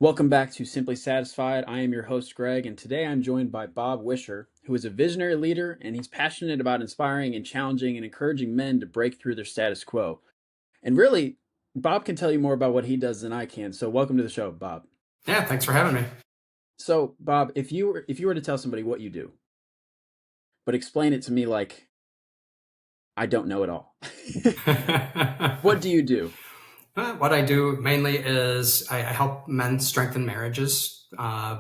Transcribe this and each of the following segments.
Welcome back to Simply Satisfied. I am your host, Greg, and today I'm joined by Bob Wischer, who is a visionary leader and he's passionate about inspiring and challenging and encouraging men to break through their status quo. And really, Bob can tell you more about what he does than I can. So, welcome to the show, Bob. Yeah, thanks for having me. So, Bob, if you were to tell somebody what you do, but explain it to me like I don't know it all, what do you do? What I do mainly is I help men strengthen marriages,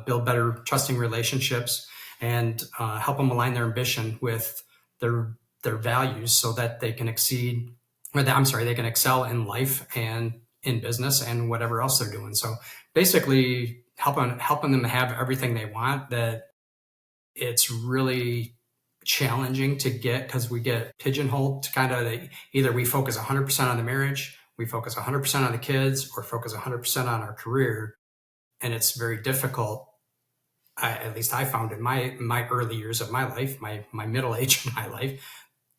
build better trusting relationships, and help them align their ambition with their their values so that they can they can excel in life and in business and whatever else they're doing. So basically, helping them have everything they want. That it's really challenging to get because we get pigeonholed to kind of either we focus 100% on the marriage, we focus 100% on the kids, or focus 100% on our career. And it's very difficult. At least I found in my early years of my life, my middle age of my life,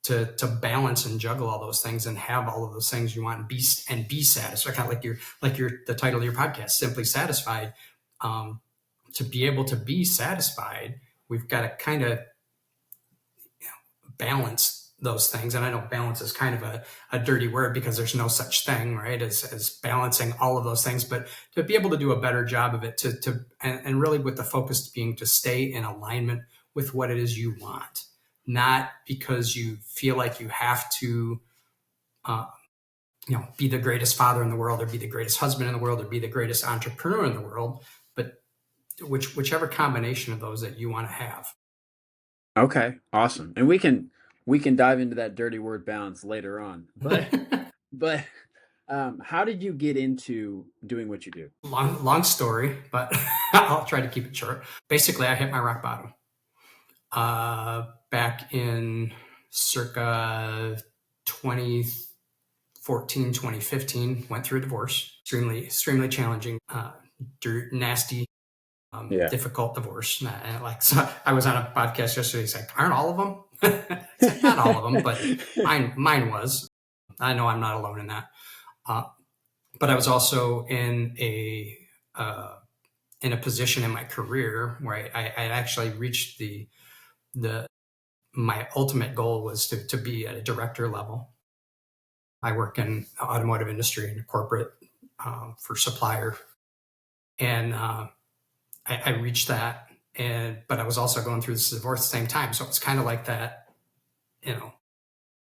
to balance and juggle all those things and have all of those things you want and be satisfied. Kind of like your the title of your podcast, Simply Satisfied. To be able to be satisfied, we've got to kind of balance those things. And I know balance is kind of a dirty word because there's no such thing, right, as balancing all of those things, but to be able to do a better job of it, and really with the focus being to stay in alignment with what it is you want, not because you feel like you have to, uh, be the greatest father in the world, or be the greatest husband in the world, or be the greatest entrepreneur in the world, but whichever combination of those that you want to have. Okay, awesome. And we can dive into that dirty word balance later on. But how did you get into doing what you do? Long story, but I'll try to keep it short. Basically, I hit my rock bottom back in circa 2014, 2015. Went through a divorce, extremely challenging, nasty, Yeah. difficult divorce. So I was on a podcast yesterday. He's like, "Aren't all of them?" It's like, not all of them, but mine was. I know I'm not alone in that. Uh, but I was also uh, in a position in my career where I actually reached the my ultimate goal was to be at a director level. I work in the automotive industry and corporate, for supplier, and I reached that. And but I was also going through this divorce at the same time, so it's kind of like that, you know,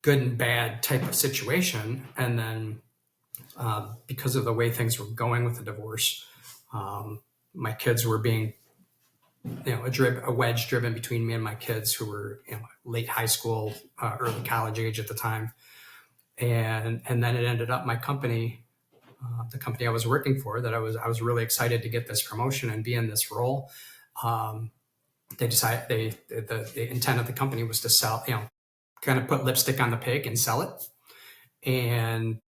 good and bad type of situation. And then because of the way things were going with the divorce, my kids were being, a wedge driven between me and my kids, who were, late high school, early college age at the time. And then it ended up my company, the company I was working for, that I was really excited to get this promotion and be in this role. Um, they decided the intent of the company was to sell, kind of put lipstick on the pig and sell it. And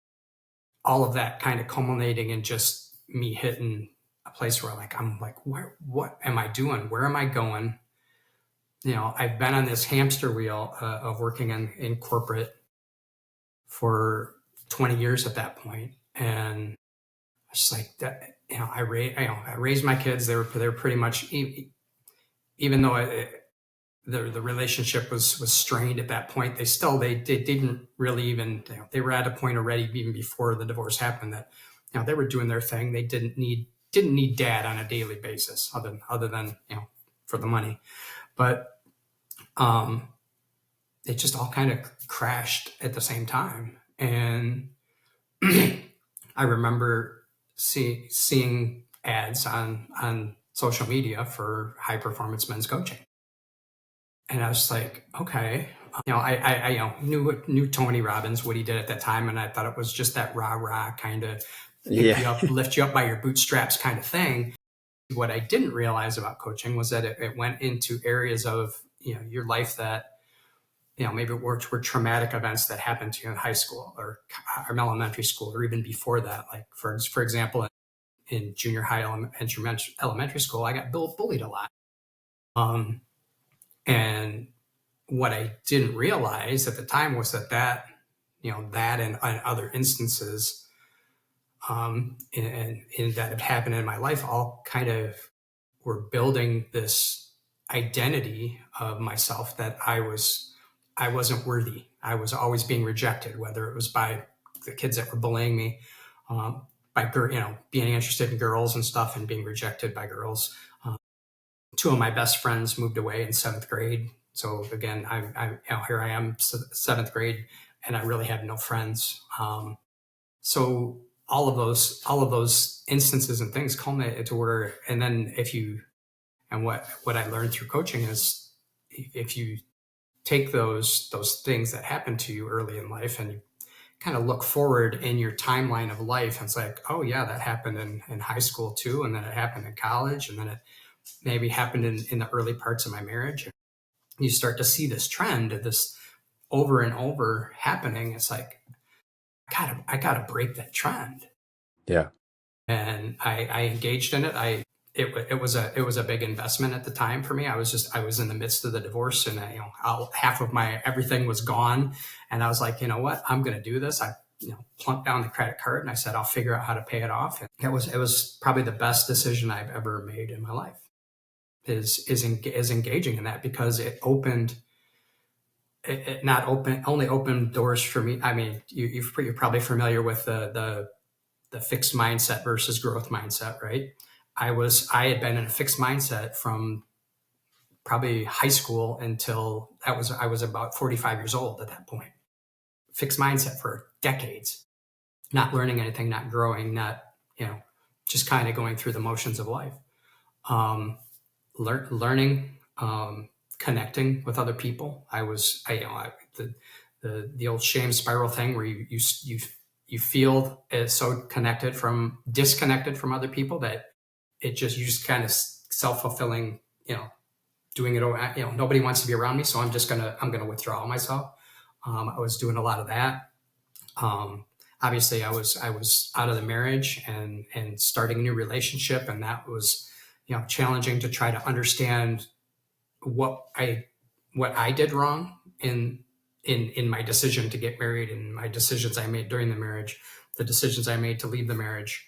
all of that kind of culminating in just me hitting a place where I'm like, what am I doing? Where am I going? I've been on this hamster wheel, of working in corporate for 20 years at that point. And it's just like that, I raised my kids. They were pretty much, even though the relationship was strained at that point, they didn't really even, they were at a point already, even before the divorce happened, that, they were doing their thing. They didn't need dad on a daily basis, other than, for the money. But um, it just all kind of crashed at the same time. And I remember seeing ads on social media for high performance men's coaching, and I was like, okay, I knew Tony Robbins, what he did at that time, and I thought it was just that rah rah kind of pick Yeah. you up, lift you up by your bootstraps kind of thing. What I didn't realize about coaching was that it went into areas of, your life that, maybe were traumatic events that happened to you in high school, or elementary school, or even before that. Like for example, in junior high, elementary school, I got bullied a lot. Um, and what I didn't realize at the time was that and other instances and that had happened in my life all kind of were building this identity of myself that I wasn't worthy. I was always being rejected, whether it was by the kids that were bullying me, by being interested in girls and stuff and being rejected by girls. Two of my best friends moved away in seventh grade. So again, here I am, seventh grade, and I really had no friends. So all of those instances and things culminate to where, and then what I learned through coaching is if you take those things that happen to you early in life and you kind of look forward in your timeline of life, and it's like, oh yeah, that happened in high school too, and then it happened in college, and then it maybe happened in the early parts of my marriage. You start to see this trend, this over and over happening. It's like, I gotta break that trend. Yeah. And I engaged in it. It was a big investment at the time for me. I was in the midst of the divorce, and half of my everything was gone, and I was like, you know what, I'm going to do this. I plunked down the credit card, and I said, I'll figure out how to pay it off. And it was probably the best decision I've ever made in my life. Is engaging in that, because it opened. It not open only opened doors for me. I mean, you're probably familiar with the fixed mindset versus growth mindset, right? I had been in a fixed mindset from probably high school until I was about 45 years old at that point. Fixed mindset for decades, not learning anything, not growing, not, just kind of going through the motions of life. Learning, connecting with other people. The old shame spiral thing where you feel so disconnected from other people that you just kind of self-fulfilling, doing it over, nobody wants to be around me, so I'm going to withdraw myself. I was doing a lot of that. Obviously I was out of the marriage and starting a new relationship, and that was, challenging to try to understand what I did wrong in my decision to get married, and my decisions I made during the marriage, the decisions I made to leave the marriage,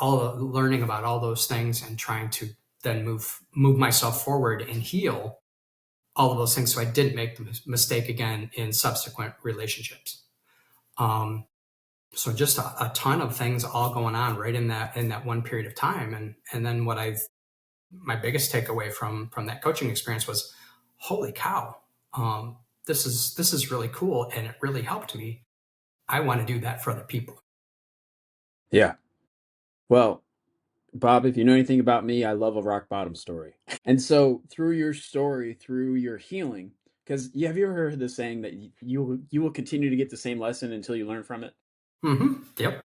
learning about all those things and trying to then move myself forward and heal all of those things so I didn't make the mistake again in subsequent relationships. So just a ton of things all going on right in that one period of time. And then my biggest takeaway from that coaching experience was, holy cow, this is really cool, and it really helped me. I want to do that for other people. Yeah. Well, Bob, if you know anything about me, I love a rock bottom story. And so through your story, through your healing, because have you ever heard the saying that you will continue to get the same lesson until you learn from it? Mm-hmm. Yep.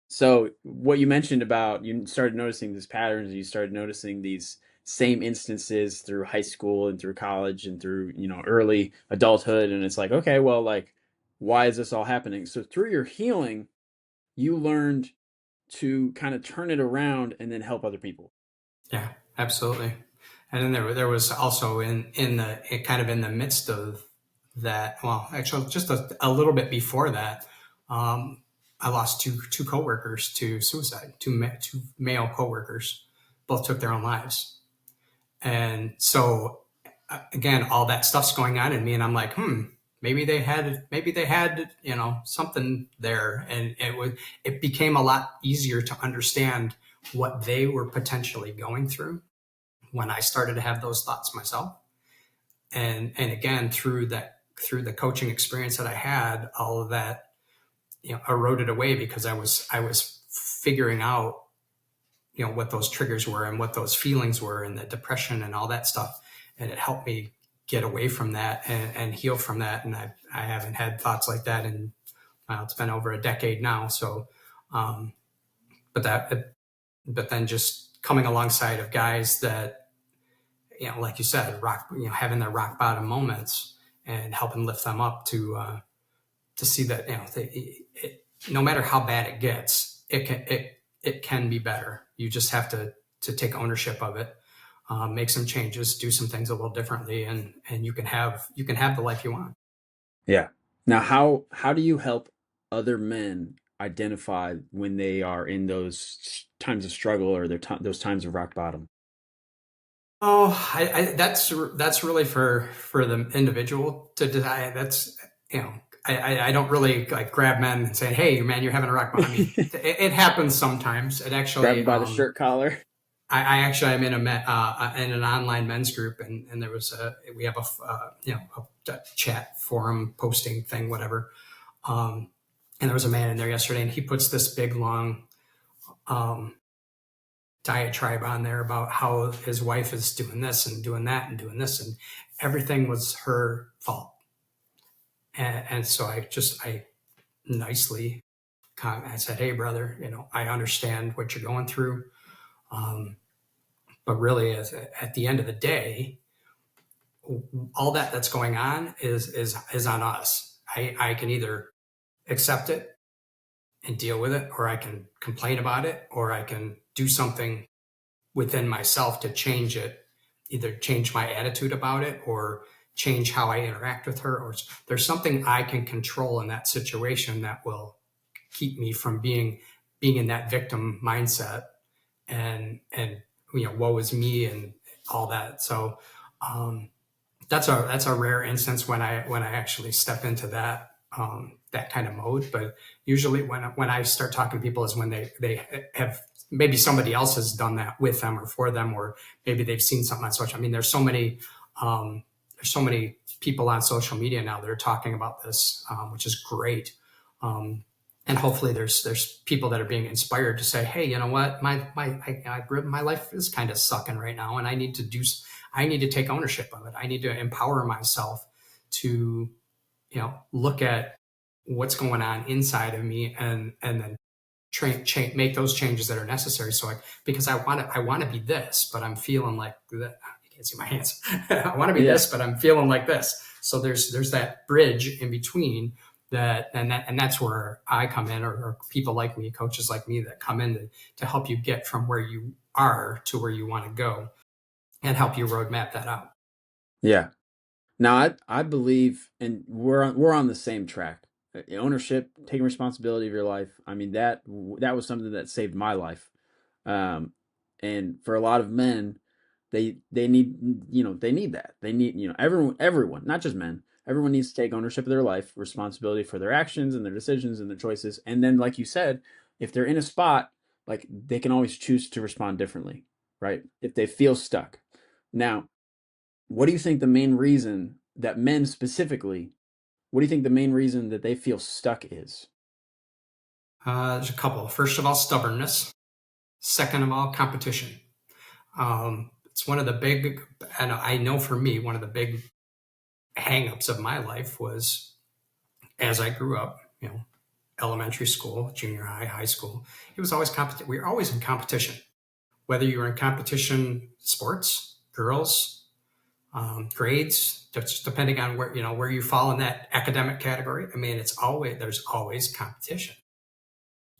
So what you mentioned about you started noticing these patterns, you started noticing these same instances through high school and through college and through, early adulthood. And it's like, okay, well, like, why is this all happening? So through your healing, you learned to kind of turn it around and then help other people. Yeah, absolutely. And then there was also in the midst of that. Well, actually, just a little bit before that, I lost two coworkers to suicide. Two male coworkers both took their own lives, and so again, all that stuff's going on in me, and I'm like, maybe they had something there, and it became a lot easier to understand what they were potentially going through when I started to have those thoughts myself. And again, through the coaching experience that I had, all of that, eroded away, because I was figuring out, what those triggers were and what those feelings were and the depression and all that stuff. And it helped me get away from that and heal from that. And I haven't had thoughts like that in, it's been over a decade now. So, but then just coming alongside of guys that, like you said, having their rock bottom moments and helping lift them up to see that, no matter how bad it gets, it can be better. You just have to take ownership of it, make some changes, do some things a little differently, and you can have the life you want. Yeah. Now, how do you help other men identify when they are in those times of struggle or those times of rock bottom? Oh, that's really for the individual to decide. That's you know, I don't really like grab men and say, "Hey, man, you're having a rock bottom." I mean, it happens sometimes. It Grab actually, them by the shirt collar. I actually am in in an online men's group, and there was we have a chat forum posting thing, whatever. And there was a man in there yesterday, and he puts this big long um, diatribe on there about how his wife is doing this and doing that and doing this, and everything was her fault. And so I nicely I said, "Hey, brother, I understand what you're going through, um, but really, at the end of the day, all that's going on is on us. I can either accept it and deal with it, or I can complain about it, or I can do something within myself to change it, either change my attitude about it or change how I interact with her, or there's something I can control in that situation that will keep me from being in that victim mindset and woe is me and all that." So that's a rare instance when I actually step into that kind of mode. But usually when I start talking to people is when they have, maybe somebody else has done that with them or for them, or maybe they've seen something on social. I mean, there's so many people on social media now that are talking about this, which is great. And hopefully there's people that are being inspired to say, "Hey, you know what, my life is kind of sucking right now, and I need to take ownership of it. I need to empower myself to look at what's going on inside of me, and then make those changes that are necessary." So because I want to be this, but I'm feeling like that. You can't see my hands. I want to be Yeah. this, but I'm feeling like this. So there's that bridge in between and that's where I come in, or people like me, coaches like me, that come in to help you get from where you are to where you want to go and help you roadmap that out. Yeah. Now, I believe, and we're on the same track. Ownership, taking responsibility of your life. I mean, that was something that saved my life. Um, and for a lot of men, they need, they need that. They need, everyone, not just men. Everyone needs to take ownership of their life, responsibility for their actions and their decisions and their choices. And then, like you said, if they're in a spot, like, they can always choose to respond differently, right? If they feel stuck. Now, what do you think the main reason that men specifically, what do you think the main reason that they feel stuck is? There's a couple. First of all, stubbornness. Second of all, competition. It's one of the big, and I know for me, one of the big hangups of my life was, as I grew up, elementary school, junior high, high school, it was always competition. We were always in competition, whether you were in competition, sports, girls, grades, just depending on where you fall in that academic category. I mean, there's always competition,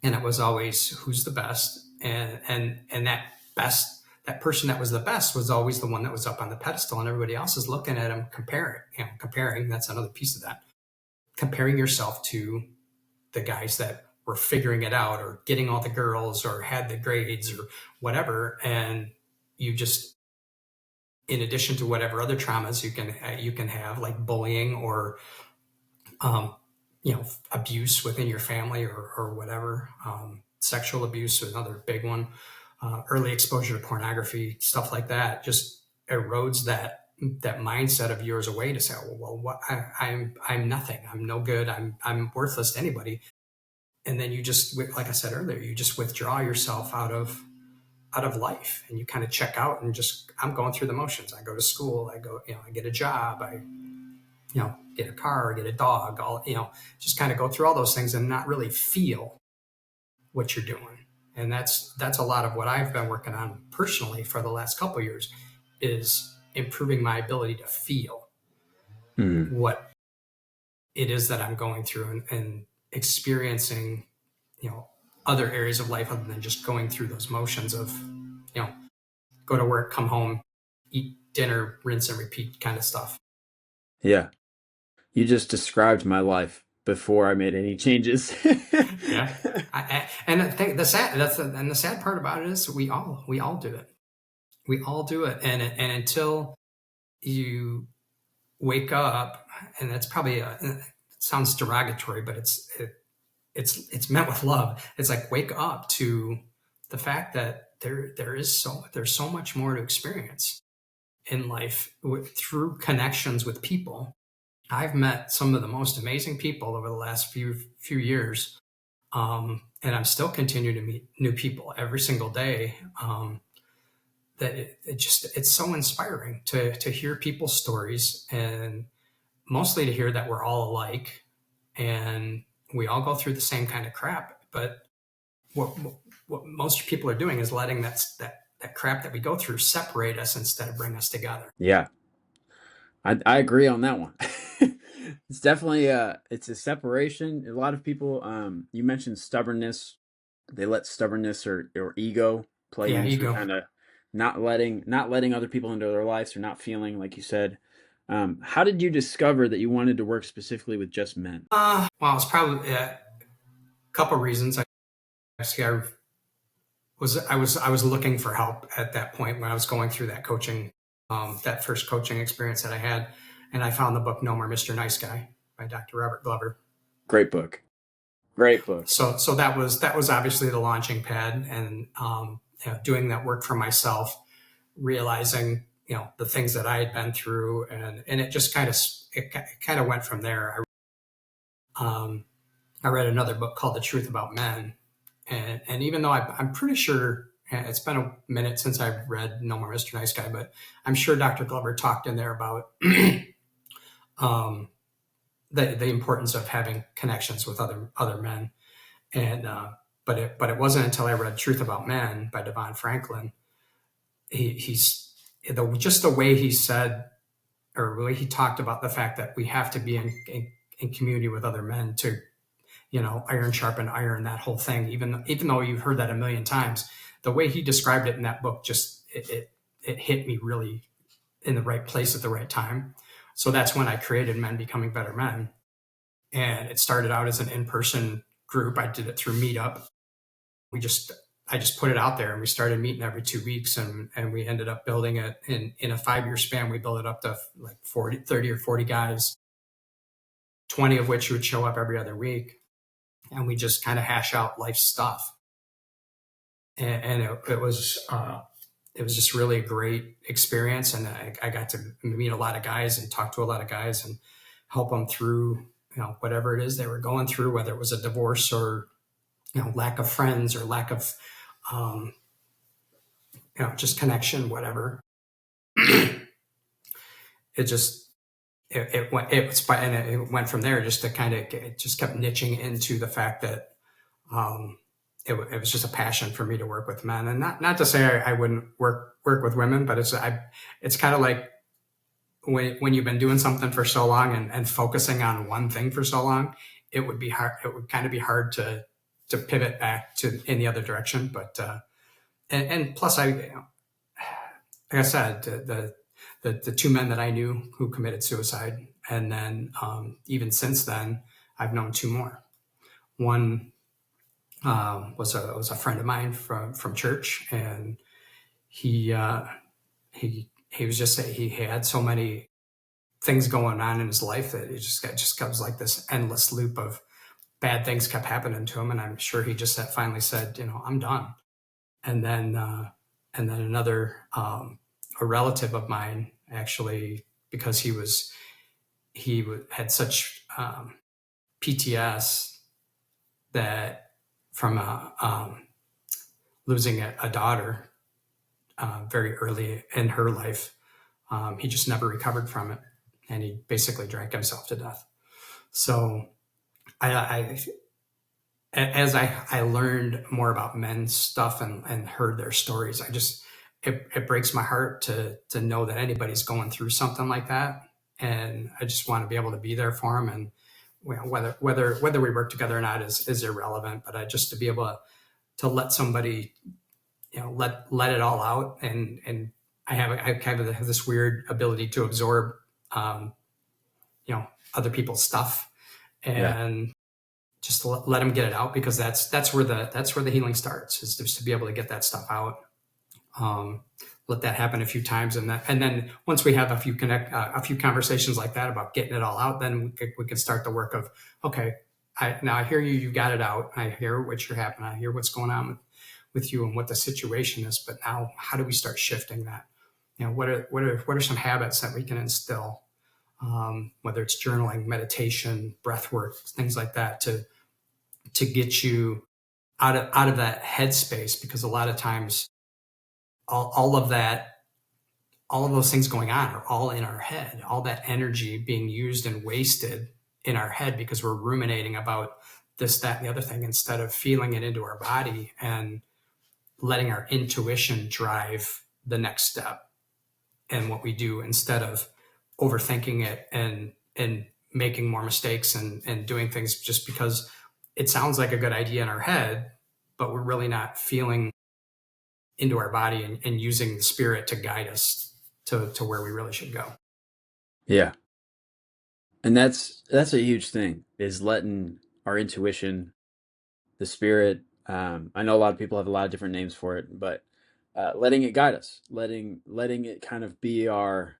and it was always who's the best, and that person that was the best was always the one that was up on the pedestal, and everybody else is looking at him, comparing. That's another piece of that, comparing yourself to the guys that were figuring it out, or getting all the girls, or had the grades, or whatever. And you just, in addition to whatever other traumas you can have, like bullying, or um, abuse within your family, or whatever, sexual abuse is another big one, early exposure to pornography, stuff like that, just erodes that mindset of yours away to say, "Oh, well, I'm nothing. I'm no good. I'm worthless to anybody." And then you just, like I said earlier, you just withdraw yourself out of life, and you kind of check out, and just, I'm going through the motions. I go to school, I go, I get a job, I get a car, get a dog, all, just kind of go through all those things and not really feel what you're doing. And that's a lot of what I've been working on personally for the last couple of years, is improving my ability to feel Hmm. what it is that I'm going through, and experiencing, other areas of life other than just going through those motions of, go to work, come home, eat dinner, rinse and repeat kind of stuff. Yeah. You just described my life. before I made any changes. Yeah. And I think the sad part about it is we all do it. We all do it. And until you wake up, and that's probably it sounds derogatory, but it's meant with love. It's like wake up to the fact that there's so much more to experience in life through connections with people. I've met some of the most amazing people over the last few years, and I'm still continuing to meet new people every single day. That it's so inspiring to hear people's stories, and mostly to hear that we're all alike and we all go through the same kind of crap. But what what most people are doing is letting that crap that we go through separate us instead of bring us together. Yeah, I agree on that one. It's definitely it's a separation. A lot of people, you mentioned stubbornness. They let stubbornness or ego play Yeah, into ego. kind of not letting other people into their lives or not feeling like you said. How did you discover that you wanted to work specifically with just men? Well, it's probably a couple reasons. Actually, I was looking for help at that point when I was going through that coaching, that first coaching experience that I had, and I found the book No More Mr. Nice Guy by Dr. Robert Glover. Great book. Great book. So that was obviously the launching pad, and doing that work for myself, realizing the things that I had been through, and it just kind of went from there. I read another book called The Truth About Men, and even though I'm pretty sure it's been a minute since I've read No More Mr. Nice Guy, but I'm sure Dr. Glover talked in there about um, the importance of having connections with other men. And but it wasn't until I read Truth About Men by Devon Franklin. Just the way he said, or the way he talked about the fact that we have to be in community with other men to, iron sharpen iron, that whole thing. Even though you've heard that a million times, the way he described it in that book just it hit me really in the right place at the right time. So that's when I created Men Becoming Better Men, and it started out as an in-person group. I did it through Meetup. I just put it out there, and we started meeting every 2 weeks, and we ended up building it in a 5-year span. We built it up to like 30 or 40 guys, 20 of which would show up every other week. And we just kind of hash out life stuff. And it was just really a great experience. And I got to meet a lot of guys and talk to a lot of guys and help them through, whatever it is they were going through, whether it was a divorce or, lack of friends or lack of, just connection, whatever. it just, it went, it went from there just to it just kept niching into the fact that, it was just a passion for me to work with men, and not to say I wouldn't work with women, but it's kind of like when you've been doing something for so long and focusing on one thing for so long, it would be hard. It would kind of be hard to pivot back to in the other direction. But and plus, like I said, the two men that I knew who committed suicide, and then even since then, I've known two more. One was a friend of mine from church, and he was just he had so many things going on in his life that it just comes like this endless loop of bad things kept happening to him, and I'm sure he just finally said, I'm done. And then another a relative of mine, actually, because he had such PTS that from losing a daughter very early in her life. He just never recovered from it, and he basically drank himself to death. So as I learned more about men's stuff and heard their stories, it breaks my heart to know that anybody's going through something like that, and I just want to be able to be there for them. And whether we work together or not is irrelevant, but just to be able to let somebody, let it all out. And I kind of have this weird ability to absorb, other people's stuff. Yeah. and just to let them get it out, because that's where the healing starts, is just to be able to get that stuff out. Let that happen a few times, and then once we have a few conversations like that about getting it all out, then we can start the work of, okay, now I hear you got it out. I hear what you're happening. I hear what's going on with you and what the situation is. But now, how do we start shifting that? What are some habits that we can instill? Whether it's journaling, meditation, breath work, things like that, to get you out of that headspace, because a lot of times all of those things going on are all in our head, all that energy being used and wasted in our head because we're ruminating about this, that, and the other thing, instead of feeling it into our body and letting our intuition drive the next step and what we do, instead of overthinking it and making more mistakes and doing things just because it sounds like a good idea in our head, but we're really not feeling into our body and using the spirit to guide us to where we really should go. Yeah. And that's a huge thing, is letting our intuition, the spirit, I know a lot of people have a lot of different names for it, but letting it guide us, letting it kind of be our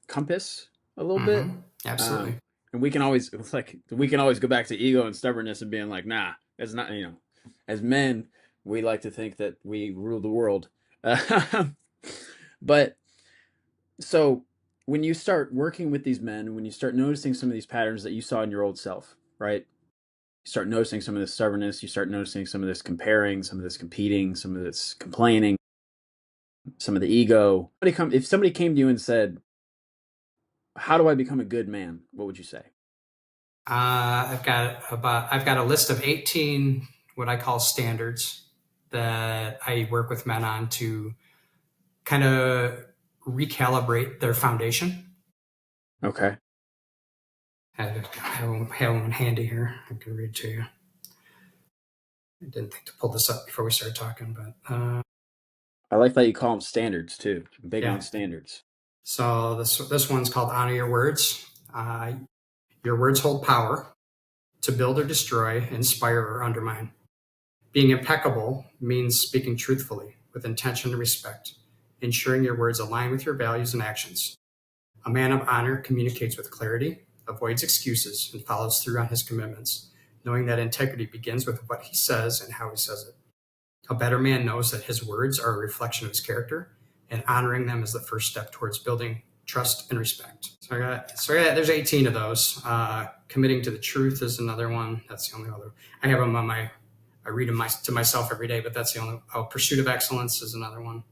compass a little bit. Absolutely. And we can always go back to ego and stubbornness and being like, nah, it's not, as men, we like to think that we rule the world. But so when you start working with these men, when you start noticing some of these patterns that you saw in your old self, right? You start noticing some of this stubbornness, you start noticing some of this comparing, some of this competing, some of this complaining, some of the ego. If somebody came to you and said, how do I become a good man? What would you say? I've got a list of 18 what I call standards that I work with men on to kind of recalibrate their foundation. Okay. I have one handy here. I can read to you. I didn't think to pull this up before we started talking, but I like that you call them standards too. I'm big on standards. So this one's called Honor Your Words. Your words hold power to build or destroy, inspire or undermine. Being impeccable means speaking truthfully, with intention and respect, ensuring your words align with your values and actions. A man of honor communicates with clarity, avoids excuses, and follows through on his commitments, knowing that integrity begins with what he says and how he says it. A better man knows that his words are a reflection of his character, and honoring them is the first step towards building trust and respect. There's 18 of those. Committing to the truth is another one. That's the only other. I have them I read them to myself every day, but that's the only. Pursuit of excellence is another one.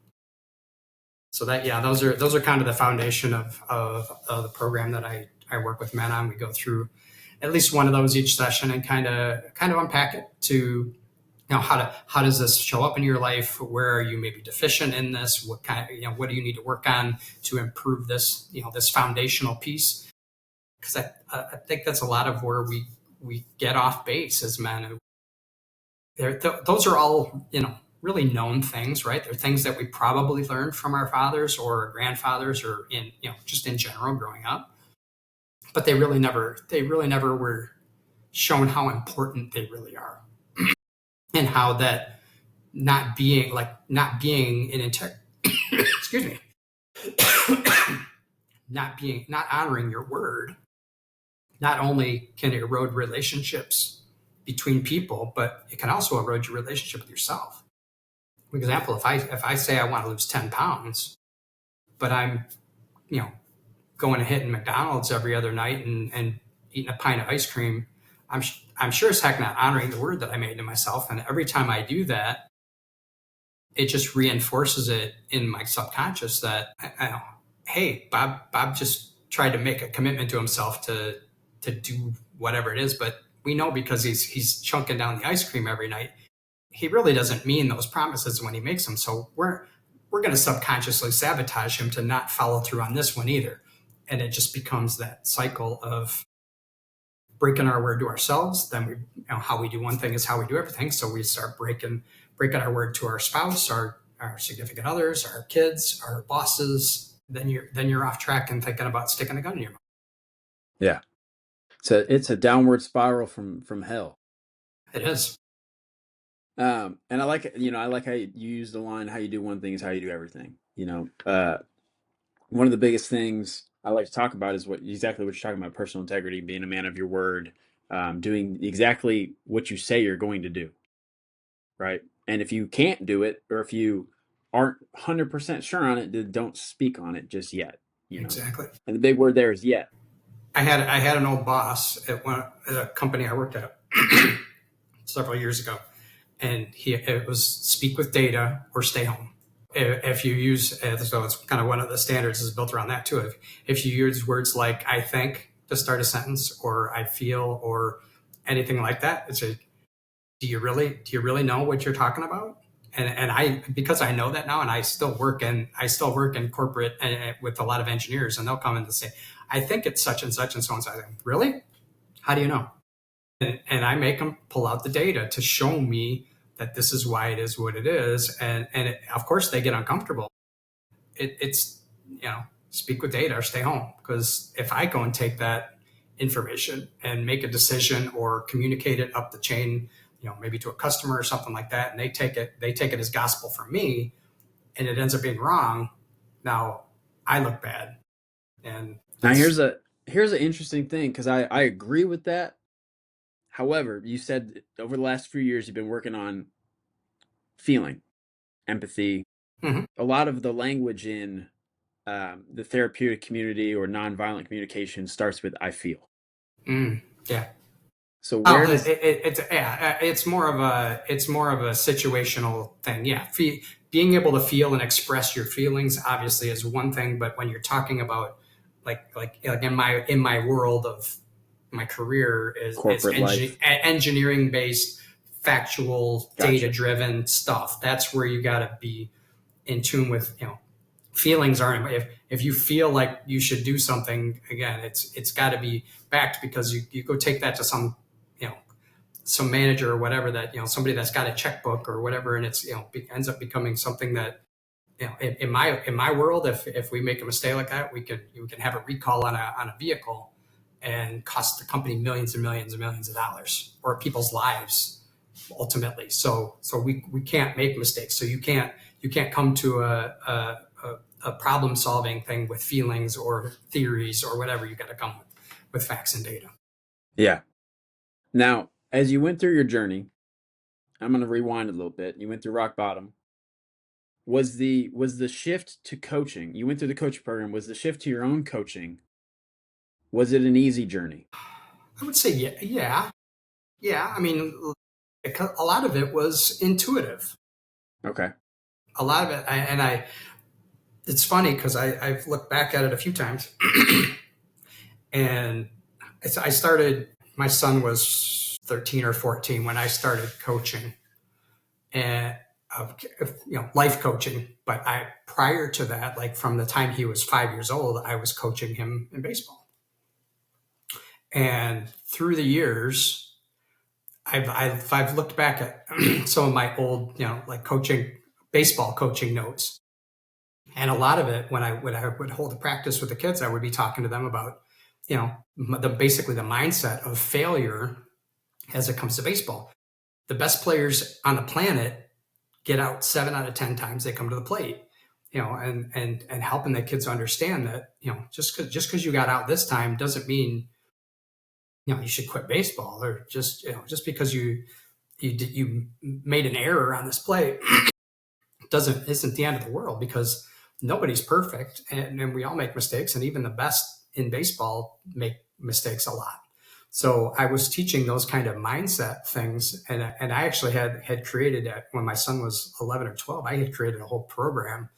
So those are kind of the foundation of the program that I work with men on. We go through at least one of those each session and kind of unpack it to, how does this show up in your life? Where are you maybe deficient in this? What what do you need to work on to improve this, this foundational piece? Because I think that's a lot of where we get off base as men. Those are all, really known things, right? They're things that we probably learned from our fathers or grandfathers or just in general growing up. But they really never were shown how important they really are. And how that not being in excuse me, not honoring your word, not only can it erode relationships between people, but it can also erode your relationship with yourself. For example, if I say I want to lose 10 pounds, but I'm, going and hitting McDonald's every other night and eating a pint of ice cream, I'm sure as heck not honoring the word that I made to myself. And every time I do that, it just reinforces it in my subconscious that hey, Bob just tried to make a commitment to himself to do whatever it is, but we know because he's chunking down the ice cream every night, he really doesn't mean those promises when he makes them. So we're going to subconsciously sabotage him to not follow through on this one either. And it just becomes that cycle of breaking our word to ourselves. Then how we do one thing is how we do everything. So we start breaking our word to our spouse, our significant others, our kids, our bosses. Then you're off track and thinking about sticking a gun in your mouth. Yeah. So it's a downward spiral from hell. It is. And I like, I like how you use the line, how you do one thing is how you do everything. One of the biggest things I like to talk about is exactly what you're talking about: personal integrity, being a man of your word, doing exactly what you say you're going to do, right? And if you can't do it, or if you aren't 100% sure on it, then don't speak on it just yet. Exactly. And the big word there is yet. I had an old boss at a company I worked at several years ago, and it was speak with data or stay home. If you use, so it's kind of one of the standards is built around that too. If you use words like I think to start a sentence, or I feel, or anything like that, it's a do you really know what you're talking about? And I, because I know that now, and I still work in corporate with a lot of engineers, and they'll come in and say, I think it's such and such and so and so. I think, really? How do you know? And I make them pull out the data to show me that this is why it is what it is. And of course they get uncomfortable. It's, speak with data or stay home. Because if I go and take that information and make a decision or communicate it up the chain, maybe to a customer or something like that, and they take it as gospel from me, and it ends up being wrong, now I look bad. And Now that's, here's an interesting thing, because I agree with that. However, you said over the last few years you've been working on feeling, empathy. mhm. A lot of the language in the therapeutic community or nonviolent communication starts with "I feel." Yeah. So Oh, where does it's more of a situational thing. Yeah, being able to feel and express your feelings obviously is one thing, but when you're talking about like in my world of my career is corporate life? engineering based, factual, data Gotcha. driven stuff. That's where you got to be in tune with. Feelings aren't. If you feel like you should do something, again, it's got to be backed, because you go take that to you know some manager or whatever, that somebody that's got a checkbook or whatever, and it's ends up becoming something that in my world, if we make a mistake like that, we can have a recall on a vehicle and cost the company millions and millions and millions of dollars, or people's lives ultimately. So we can't make mistakes. So you can't come to a problem solving thing with feelings or theories or whatever. You got to come with facts and data. Yeah. Now, as you went through your journey, I'm going to rewind a little bit. You went through rock bottom. Was the shift to coaching? You went through the coaching program. Was the shift to your own coaching? Was it an easy journey? I would say yeah, yeah, yeah. I mean, a lot of it was intuitive. Okay. A lot of it, it's funny because I've looked back at it a few times, and I started. My son was 13 or 14 when I started coaching, and life coaching. But I prior to that, like from the time he was 5 years old, I was coaching him in baseball. And through the years, I've looked back at some of my old, like coaching, baseball coaching notes. And a lot of it, when I would hold a practice with the kids, I would be talking to them about, basically the mindset of failure as it comes to baseball. The best players on the planet get out 7 out of 10 times they come to the plate. And helping the kids understand that, just because you got out this time doesn't mean you should quit baseball, or just because you made an error on this play doesn't isn't the end of the world, because nobody's perfect, and we all make mistakes, and even the best in baseball make mistakes a lot. So I was teaching those kind of mindset things, and I actually had created it when my son was 11 or 12. I had created a whole program,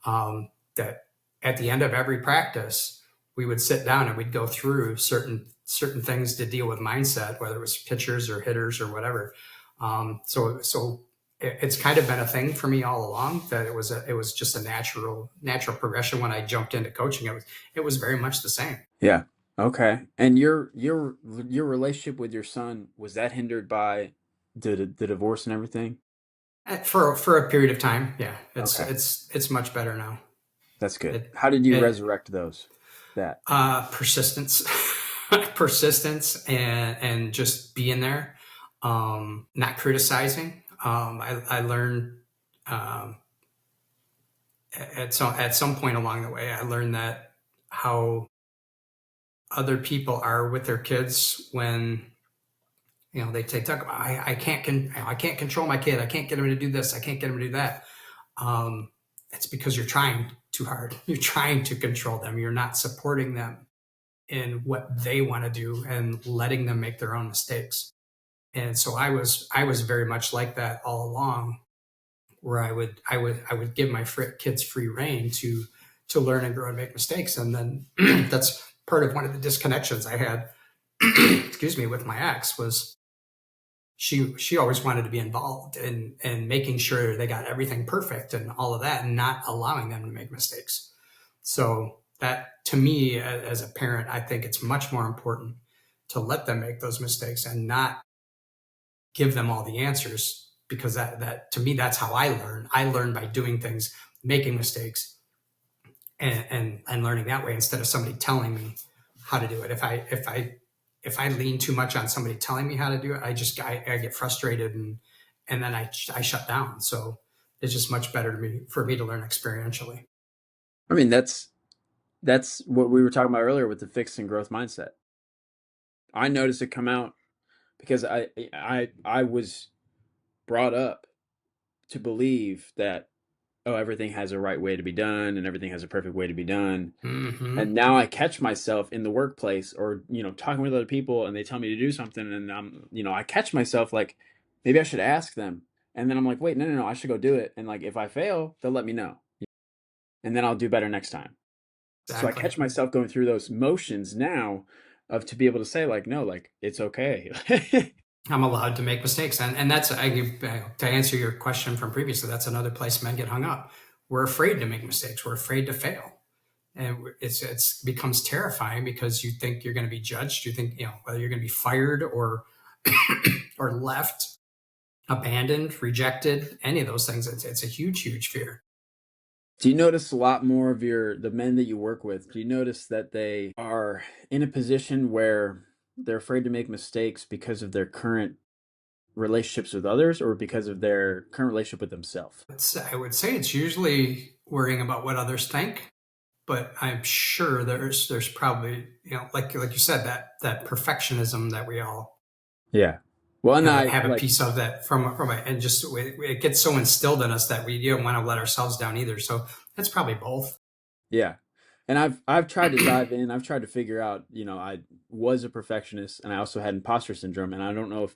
that at the end of every practice we would sit down and we'd go through certain things to deal with mindset, whether it was pitchers or hitters or whatever. So it's kind of been a thing for me all along, that it was just a natural progression when I jumped into coaching. It was very much the same. Yeah. Okay. And your relationship with your son, was that hindered by the divorce and everything? For a period of time, yeah, it's Okay. it's it's much better now. That's good. It How did you it resurrect that? Persistence. persistence and just being there, not criticizing. I learned at some point along the way, I learned that how other people are with their kids when they talk about I can't control my kid. I can't get him to do this. I can't get him to do that. It's because you're trying too hard. You're trying to control them. You're not supporting them in what they want to do and letting them make their own mistakes. And so I was very much like that all along, where I would give my kids free reign to learn and grow and make mistakes. And then that's part of one of the disconnections I had, excuse me, with my ex was she always wanted to be involved in making sure they got everything perfect and all of that, and not allowing them to make mistakes. So that, to me, as a parent, I think it's much more important to let them make those mistakes and not give them all the answers, because that to me, that's how I learn. I learn by doing things, making mistakes, and learning that way, instead of somebody telling me how to do it. If I lean too much on somebody telling me how to do it, I get frustrated, and then I shut down. So it's just much better for me to learn experientially. I mean, that's what we were talking about earlier with the fixed and growth mindset. I noticed it come out because I was brought up to believe that, oh, everything has a right way to be done and everything has a perfect way to be done. Mm-hmm. And now I catch myself in the workplace or, talking with other people, and they tell me to do something, and I catch myself like, maybe I should ask them. And then I'm like, wait, no, I should go do it. And like, if I fail, they'll let me know. And then I'll do better next time. So I Exactly. catch myself going through those motions now of to be able to say like, no, like it's okay. I'm allowed to make mistakes. And that's, to answer your question from previously, that's another place men get hung up. We're afraid to make mistakes. We're afraid to fail. And it's becomes terrifying, because you think you're going to be judged. You think, whether you're going to be fired or, or left, abandoned, rejected, any of those things. It's a huge, huge fear. Do you notice a lot more of the men that you work with? Do you notice that they are in a position where they're afraid to make mistakes because of their current relationships with others, or because of their current relationship with themselves? I would say it's usually worrying about what others think, but I'm sure there's probably, like you said, that perfectionism that we all Yeah. Well, and have a piece of that and just it gets so instilled in us that we don't want to let ourselves down either. So that's probably both. yeah. And I've tried to dive in. I've tried to figure out, I was a perfectionist, and I also had imposter syndrome, and I don't know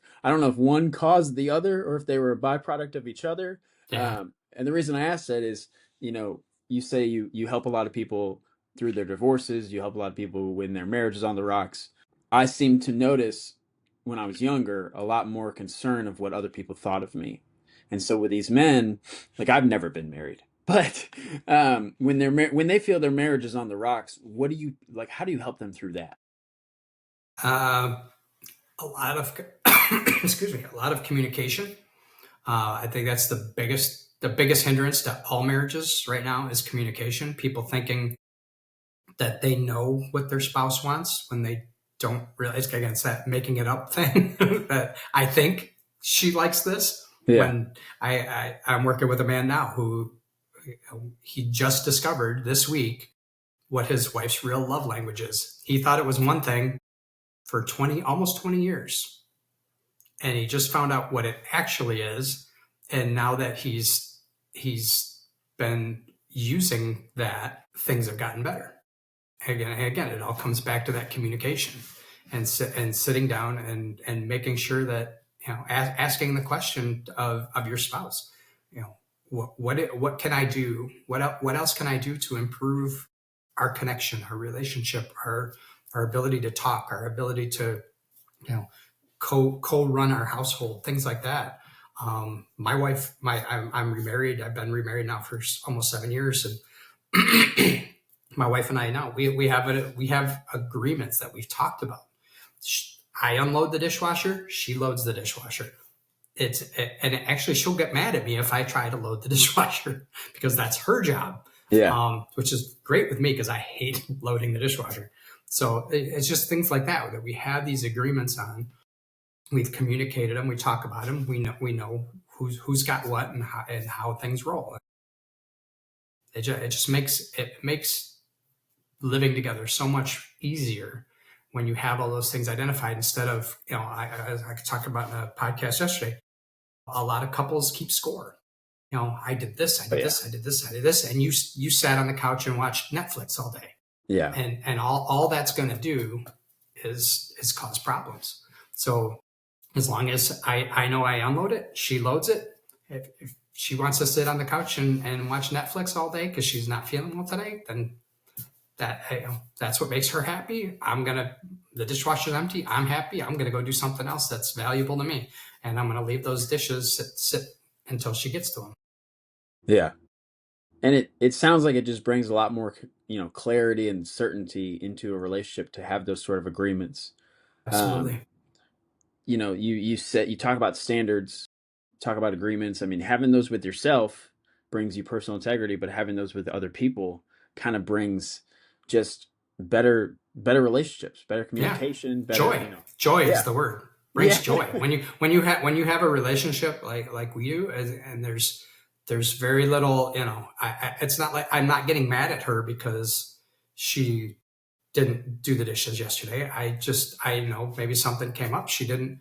if one caused the other or if they were a byproduct of each other. Yeah. And the reason I asked that is, you say you help a lot of people through their divorces, you help a lot of people when their marriage is on the rocks. I seem to notice when I was younger a lot more concern of what other people thought of me. And so with these men, like, I've never been married. But when they feel their marriage is on the rocks, what do you like? How do you help them through that? A lot of excuse me, a lot of communication. I think that's the biggest hindrance to all marriages right now is communication. People thinking that they know what their spouse wants when they don't realize. Again, it's that making it up thing that I think she likes this. Yeah. When I'm working with a man now who he just discovered this week what his wife's real love language is. He thought it was one thing for almost 20 years. And he just found out what it actually is. And now that he's been using that, things have gotten better. Again, it all comes back to that communication and sitting down and making sure that, asking the question of your spouse, what can I do? What else can I do to improve our connection, our relationship, our ability to talk, our ability to, co-run our household, things like that. My wife, I'm remarried. I've been remarried now for almost 7 years, and my wife and I now we have agreements that we've talked about. I unload the dishwasher, she loads the dishwasher. And actually she'll get mad at me if I try to load the dishwasher because that's her job. Yeah. Which is great with me because I hate loading the dishwasher. So it's just things like that we have these agreements on. We've communicated them. We talk about them. We know who's got what and how things roll. It just makes living together so much easier when you have all those things identified instead of, I could talk about in a podcast yesterday. A lot of couples keep score. I did this, I did this, I did this, I did this, and you sat on the couch and watched Netflix all day. Yeah. And all that's going to do is cause problems. So as long as I know I unload it, she loads it. If she wants to sit on the couch and watch Netflix all day because she's not feeling well today, then that's what makes her happy. The dishwasher's empty. I'm happy. I'm going to go do something else that's valuable to me. And I'm going to leave those dishes sit until she gets to them. Yeah. And it sounds like it just brings a lot more, clarity and certainty into a relationship to have those sort of agreements. Absolutely. You talk about standards, talk about agreements. I mean, having those with yourself brings you personal integrity, but having those with other people kind of brings just better relationships, better communication, better Joy is the word. Brings joy. When you have a relationship like we do, and there's very little, it's not like I'm not getting mad at her because she didn't do the dishes yesterday. I know maybe something came up. She didn't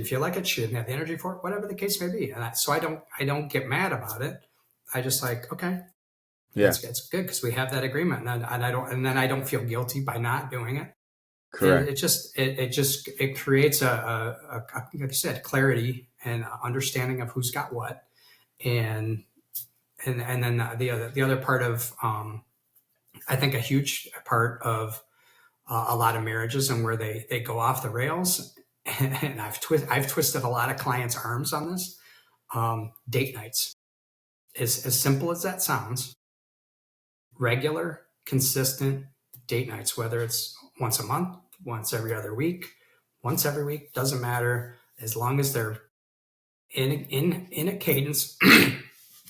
feel like it. She didn't have the energy for it, whatever the case may be. And so I don't get mad about it. I just like, okay, it's good because we have that agreement, and then I don't feel guilty by not doing it. Correct. It creates a like I said, clarity and understanding of who's got what. And then the other part of, I think a huge part of a lot of marriages and where they go off the rails, and I've twisted a lot of clients' arms on this. Date nights, as simple as that sounds, regular, consistent date nights, whether it's once a month, once every other week, once every week, doesn't matter, as long as they're in a cadence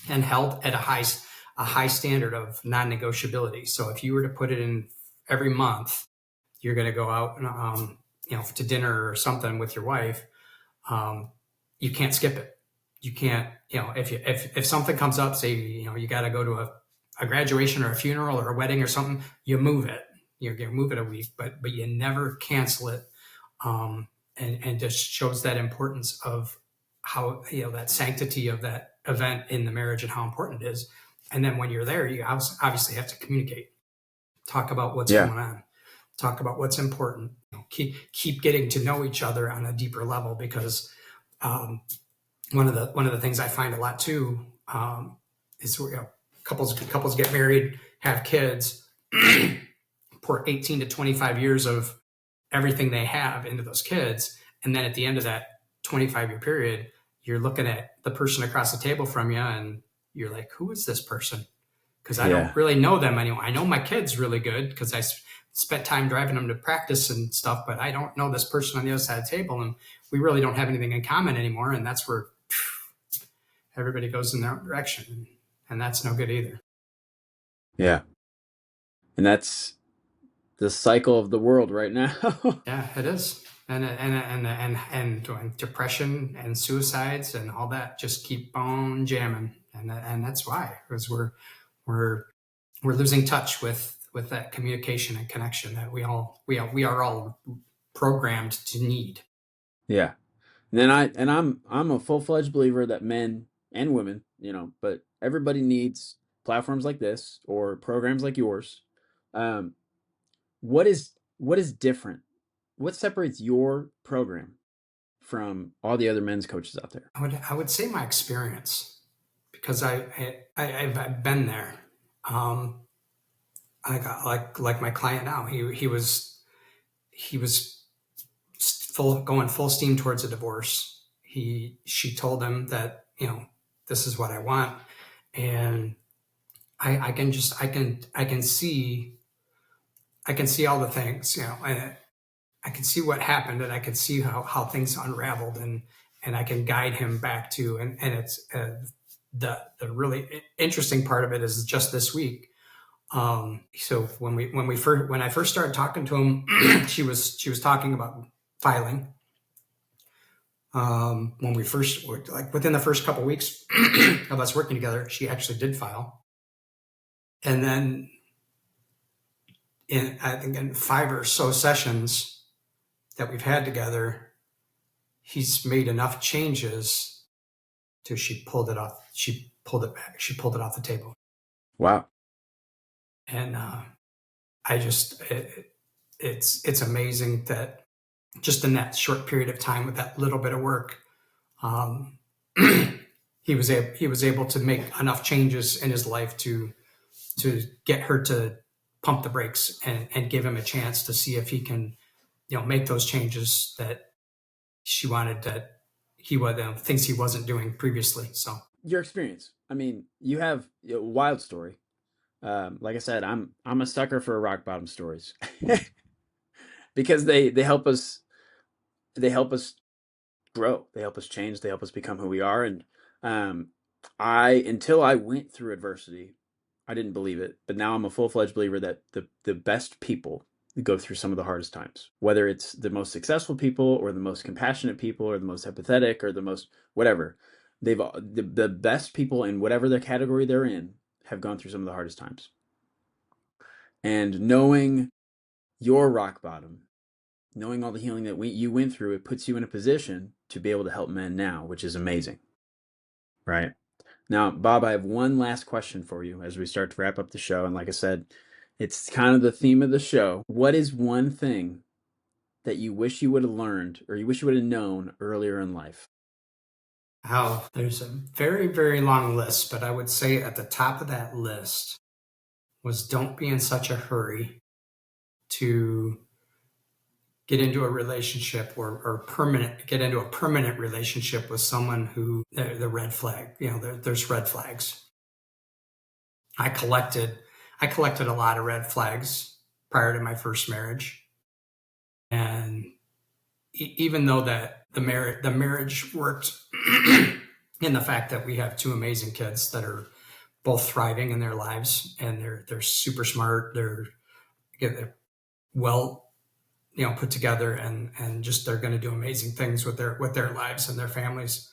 and held at a high standard of non-negotiability. So if you were to put it in every month, you're going to go out to dinner or something with your wife, you can't skip it. You can't, if something comes up, say, you got to go to a graduation or a funeral or a wedding or something, you move it. You move it a week, but you never cancel it. And just shows that importance of how, that sanctity of that event in the marriage and how important it is. And then when you're there, you obviously have to communicate, talk about what's going on, talk about what's important, keep getting to know each other on a deeper level, because one of the things I find a lot too is couples get married, have kids, pour 18 to 25 years of everything they have into those kids, and then at the end of that 25-year period, you're looking at the person across the table from you, and you're like, who is this person? Because I don't really know them anymore. I know my kids really good because I spent time driving them to practice and stuff, but I don't know this person on the other side of the table, and we really don't have anything in common anymore. And that's where everybody goes in their own direction, and that's no good either. Yeah. And that's the cycle of the world right now. Yeah, it is. And depression and suicides and all that just keep on jamming. And that's why, because we're losing touch with that communication and connection that we are all programmed to need. Yeah. And then I'm a full-fledged believer that men and women, but everybody needs platforms like this or programs like yours. What is different? What separates your program from all the other men's coaches out there? I would say my experience, because I've been there. I got like my client now. He was going full steam towards a divorce. She told him that, this is what I want, and I can see all the things, and I can see what happened, and I can see how things unraveled, and I can guide him back to, and it's the really interesting part of it is just this week, So when I first started talking to him, she was talking about filing. When we first worked, like within the first couple of weeks of us working together, she actually did file. And then I think in 5 or so sessions that we've had together, he's made enough changes to she pulled it off. She pulled it back. She pulled it off the table. Wow. And I just it's amazing that just in that short period of time with that little bit of work, um, he was able to make enough changes in his life to get her to pump the brakes and give him a chance to see if he can, make those changes that she wanted, that he things he wasn't doing previously. So Your experience. I mean, you have a wild story. Like I said, I'm a sucker for rock bottom stories because they help us, they help us grow, they help us change, they help us become who we are. And um, I until I went through adversity, I didn't believe it, but now I'm a full fledged believer that the best people go through some of the hardest times, whether it's the most successful people or the most compassionate people or the most empathetic or the most whatever. The best people in whatever the category they're in have gone through some of the hardest times. And knowing your rock bottom, knowing all the healing that you went through, it puts you in a position to be able to help men now, which is amazing. Right? Now, Bob, I have one last question for you as we start to wrap up the show. And like I said, it's kind of the theme of the show. What is one thing that you wish you would have learned or you wish you would have known earlier in life? there's a very, very long list, but I would say at the top of that list was don't be in such a hurry to get into a relationship or get into a permanent relationship with someone who the red flag, there's red flags. I collected a lot of red flags prior to my first marriage. And even though that the marriage worked in the fact that we have two amazing kids that are both thriving in their lives, and they're super smart, they're well, put together, and just they're going to do amazing things with their lives and their families.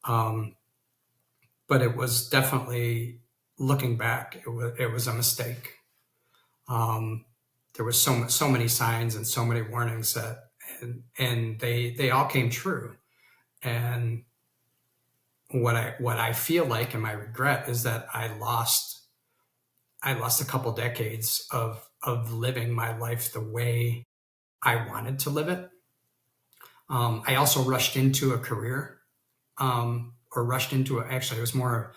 But it was definitely, looking back, it was a mistake. There was so many signs and so many warnings that, and they all came true. And what I feel like, and my regret, is that I lost a couple decades of living my life the way I wanted to live it. I also rushed into a career, or rushed into actually, it was more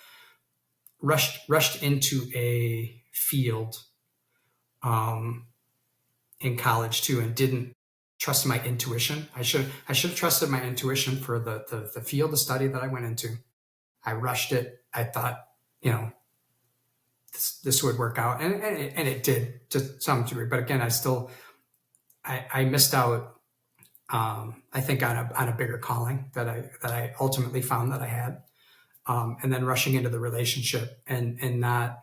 rushed into a field, in college too, and didn't trust my intuition. I should have trusted my intuition for the field of study that I went into. I rushed it. I thought, this would work out, and it did to some degree. But again, I missed out. I think on a bigger calling that I ultimately found that I had, and then rushing into the relationship and not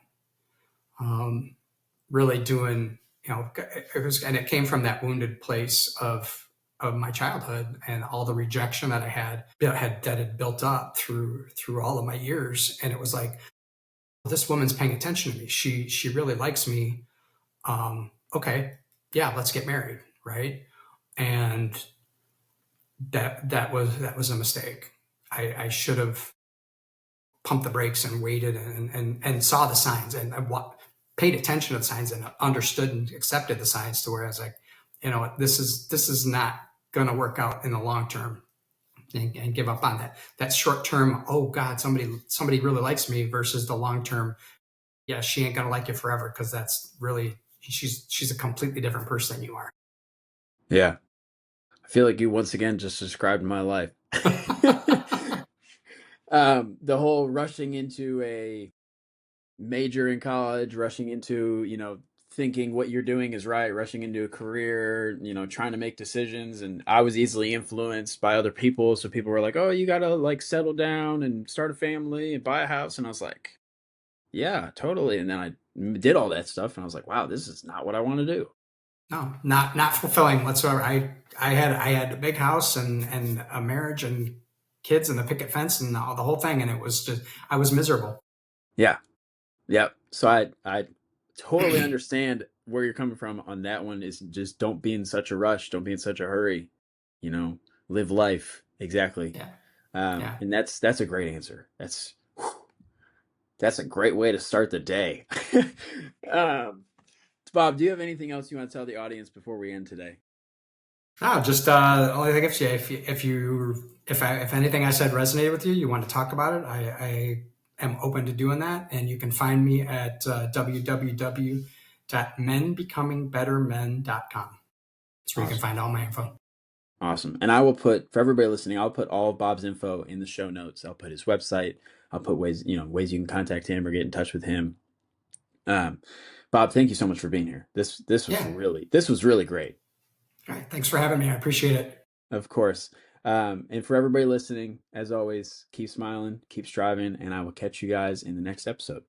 really doing, it came from that wounded place of my childhood and all the rejection that I had built up through all of my years. And it was like, this woman's paying attention to me. She really likes me. Okay, yeah, let's get married, right? And that was a mistake. I should have pumped the brakes and waited and saw the signs and paid attention to the signs and understood and accepted the signs, to where I was like, this is not going to work out in the long term, and give up on that short term. Oh God, somebody really likes me, versus the long term. Yeah, she ain't going to like you forever, because that's really, she's a completely different person than you are. Yeah. I feel like you once again just described my life. The whole rushing into a major in college, rushing into, thinking what you're doing is right, rushing into a career, trying to make decisions. And I was easily influenced by other people. So people were like, oh, you got to like settle down and start a family and buy a house. And I was like, Yeah, totally. And then I did all that stuff and I was like, wow, this is not what I want to do. No, not fulfilling whatsoever. I had a big house and a marriage and kids and the picket fence and the whole thing, and it was just I was miserable. Yeah. Yeah. So I totally understand where you're coming from on that one. Is just don't be in such a rush. Don't be in such a hurry. You know, live life. Exactly. Yeah, yeah. And that's a great answer. That's a great way to start the day. um, Bob, do you have anything else you want to tell the audience before we end today? No, just only thing if anything I said resonated with you, you want to talk about it, I am open to doing that, and you can find me at www.menbecomingbettermen.com. That's where you can Awesome. find all my info. Awesome. And I will put, for everybody listening, I'll put all of Bob's info in the show notes. I'll put his website. I'll put ways you can contact him or get in touch with him. Um, Bob, thank you so much for being here. Yeah. This was really great. All right. Thanks for having me. I appreciate it. Of course. And for everybody listening, as always, keep smiling, keep striving, and I will catch you guys in the next episode.